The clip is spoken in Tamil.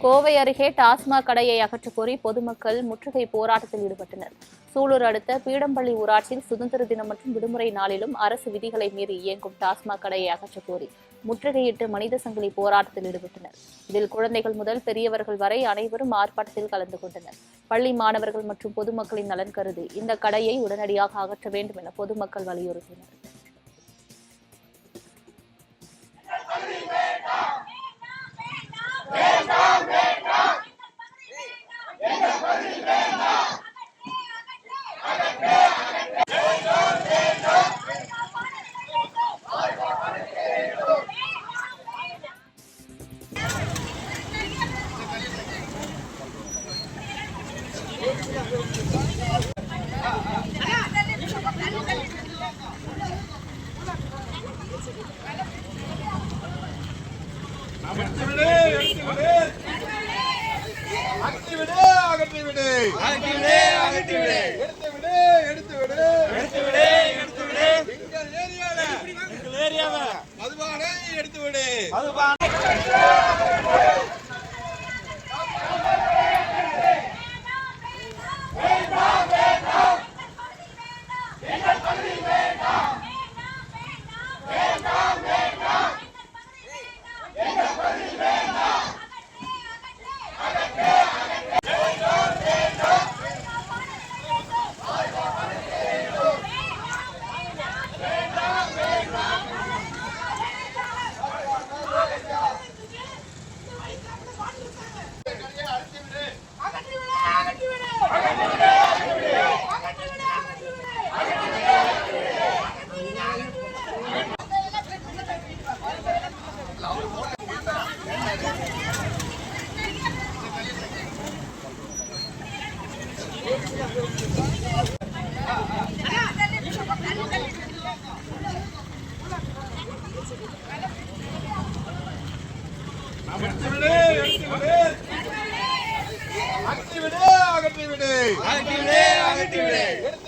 கோவை அருகே டாஸ்மாக் கடையை அகற்றக் கோரி பொதுமக்கள் முற்றுகை போராட்டத்தில் ஈடுபட்டனர். சூலூர் அடுத்த பீடம்பள்ளி ஊராட்சியில் சுதந்திர தினம் மற்றும் விடுமுறை நாளிலும் அரசு விதிகளை மீறி இயங்கும் டாஸ்மாக் கடையை அகற்றக் கோரி முற்றுகையிட்டு மனித சங்கிலி போராட்டத்தில் ஈடுபட்டனர். இதில் குழந்தைகள் முதல் பெரியவர்கள் வரை அனைவரும் ஆர்ப்பாட்டத்தில் கலந்து கொண்டனர். பள்ளி மாணவர்கள் மற்றும் பொதுமக்களின் நலன் கருதி இந்த கடையை உடனடியாக அகற்ற வேண்டும் என பொதுமக்கள் வலியுறுத்தினர். மதுபானை எடுத்து விடு. அகற்றி விடு.